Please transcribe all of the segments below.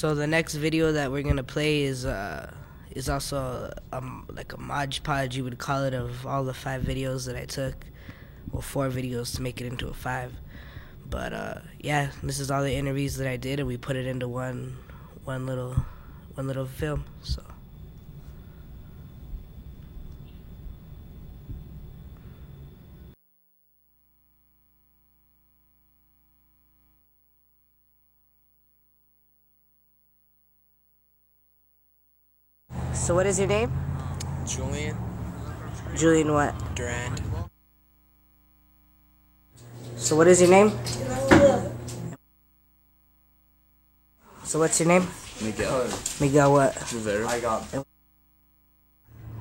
So the next video that we're gonna play is also like a Mod Podge, you would call it, of all the 5 videos that I took, well, 4 videos to make it into a 5. But yeah, this is all the interviews that I did, and we put it into one little film. So. So what is your name? Julian Julian what? Durand. So what is your name? So what's your name? Miguel. Miguel what? Rivera. I got.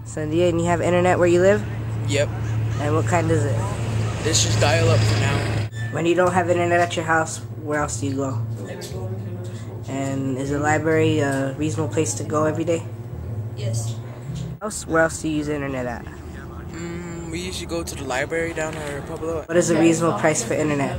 Sandia, and you have internet where you live? Yep. And what kind is it? It's just dial up for now. When you don't have internet at your house, where else do you go? And is the library a reasonable place to go every day? Yes. Where else do you use internet at? We usually go to the library down at Republic. What is a reasonable price for internet?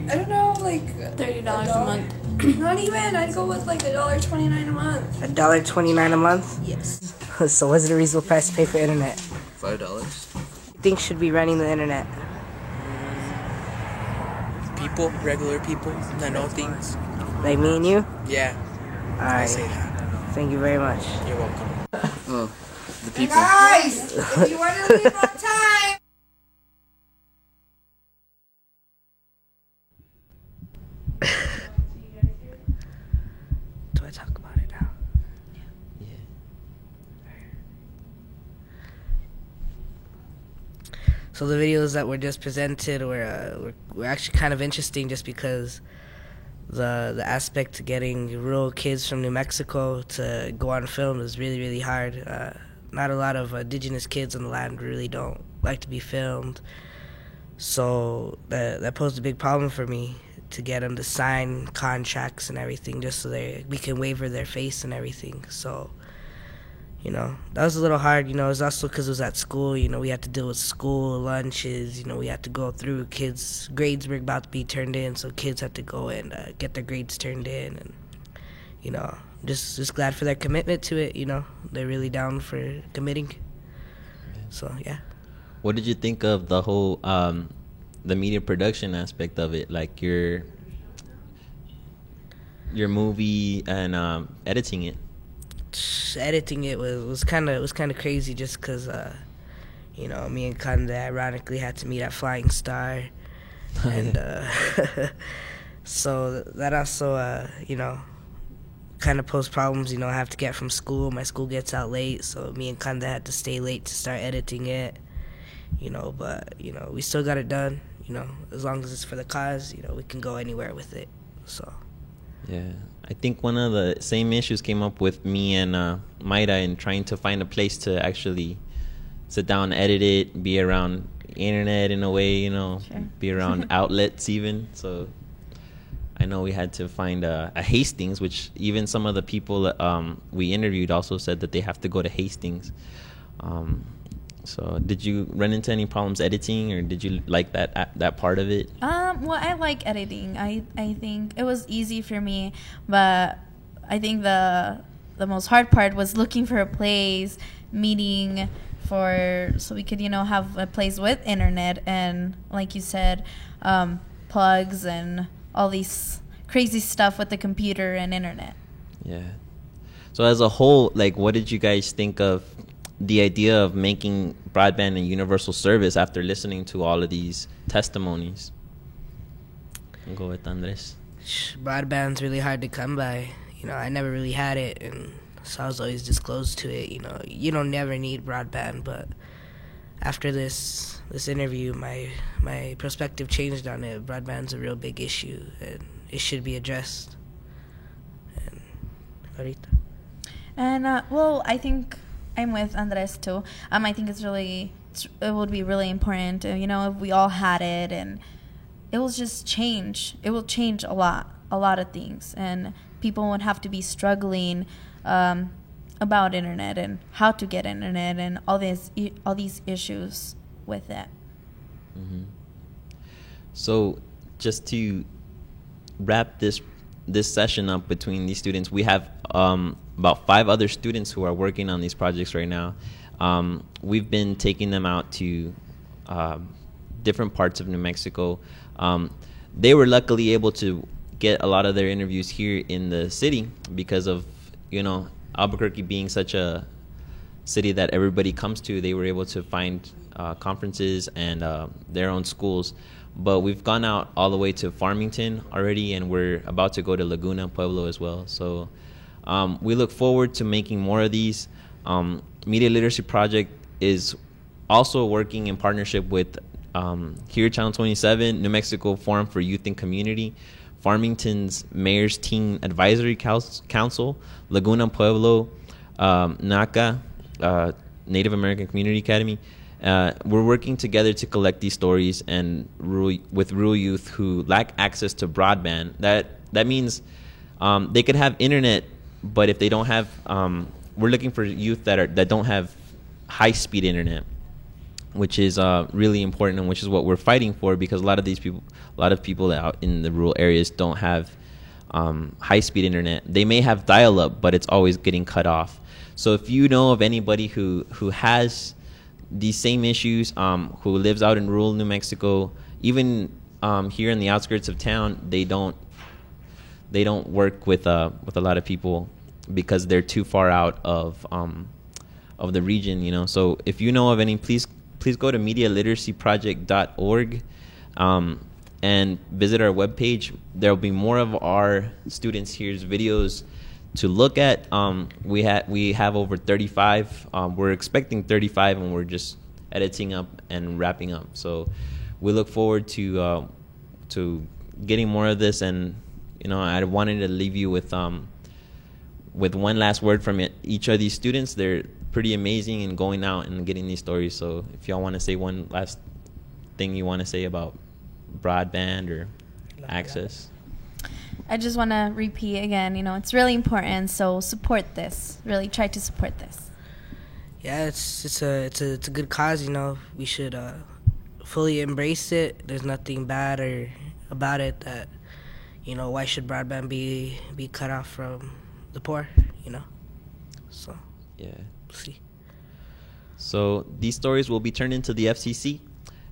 I don't know, like $30 a month. Not even. I'd go with like $1.29 a month. $1.29 a month? Yes. So what's a reasonable price to pay for internet? $5. You think should be running the internet? People, regular people that know things. Like me and you? Yeah. Alright. I say that. Thank you very much. You're welcome. Oh, the people. Guys, if you want to leave on time. Do I talk about it now? Yeah. So the videos that were just presented were actually kind of interesting, just because the aspect to getting rural kids from New Mexico to go on film is really, really hard. Not a lot of indigenous kids on the land really don't like to be filmed. So that posed a big problem for me, to get them to sign contracts and everything, just so we can waiver their face and everything. So, that was a little hard. It was also because it was at school. We had to deal with school lunches. We had to go through kids' grades were about to be turned in, so kids had to go and get their grades turned in. And, just glad for their commitment to it. They're really down for committing. So, yeah. What did you think of the whole the media production aspect of it, like your movie and editing it? Editing it was kind of crazy, just because me and Kanda ironically had to meet at Flying Star, and so that also kind of posed problems. I have to get from school. My school gets out late, so me and Kanda had to stay late to start editing it. But we still got it done. As long as it's for the cause, we can go anywhere with it. So. Yeah, I think one of the same issues came up with me and Maida in trying to find a place to actually sit down, edit it, be around internet in a way, Sure. be around outlets even. So I know we had to find a Hastings, which even some of the people we interviewed also said that they have to go to Hastings. So did you run into any problems editing, or did you like that part of it? Well, I like editing. I think it was easy for me, but I think the most hard part was looking for a place, meeting so we could have a place with internet, and like you said, plugs and all these crazy stuff with the computer and internet. Yeah. So as a whole, like, what did you guys think of the idea of making broadband a universal service after listening to all of these testimonies? I'll go with Andres. Broadband's really hard to come by. I never really had it, and so I was always disclosed to it. You don't never need broadband, but after this interview, my perspective changed on it. Broadband's a real big issue, and it should be addressed. And Arita? And well, I think I'm with Andres too. I think it would be really important, if we all had it, and it will just change. It will change a lot of things, and people won't have to be struggling about internet and how to get internet and all these issues with it. Mm-hmm. So just to wrap this this session up between these students. We have about 5 other students who are working on these projects right now. We've been taking them out to different parts of New Mexico. They were luckily able to get a lot of their interviews here in the city because of, you know, Albuquerque being such a city that everybody comes to. They were able to find conferences and their own schools. But we've gone out all the way to Farmington already, and we're about to go to Laguna Pueblo as well. So we look forward to making more of these. Media Literacy Project is also working in partnership with here Channel 27, New Mexico Forum for Youth and Community, Farmington's Mayor's Teen Advisory Council, Laguna Pueblo, NACA, Native American Community Academy. We're working together to collect these stories and with rural youth who lack access to broadband. That means they could have internet, but if they don't have, we're looking for youth that don't have high-speed internet, which is really important, and which is what we're fighting for, because a lot of people out in the rural areas don't have high-speed internet. They may have dial-up, but it's always getting cut off. So if you know of anybody who has these same issues, who lives out in rural New Mexico, even here in the outskirts of town, they don't work with a lot of people because they're too far out of the region, you know. So if you know of any, please go to medialiteracyproject.org and visit our webpage. There will be more of our students here's videos to look at. We have over 35. We're expecting 35, and we're just editing up and wrapping up. So we look forward to getting more of this. And you know, I wanted to leave you with one last word from each of these students. They're pretty amazing in going out and getting these stories. So if y'all want to say one last thing you want to say about broadband or access. I just want to repeat again, you know, it's really important. So support this. Really try to support this. Yeah, it's a good cause. You know, we should fully embrace it. There's nothing bad or about it that, you know, why should broadband be cut off from the poor? You know, so yeah. See. So these stories will be turned into the FCC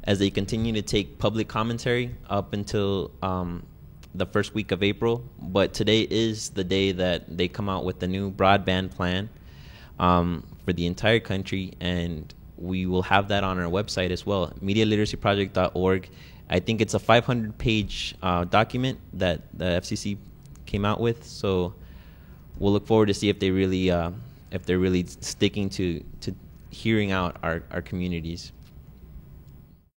as they continue to take public commentary up until the first week of April. But today is the day that they come out with the new broadband plan for the entire country, and we will have that on our website as well, medialiteracyproject.org. I think it's a 500-page document that the FCC came out with. So we'll look forward to see if they're really sticking to hearing out our communities.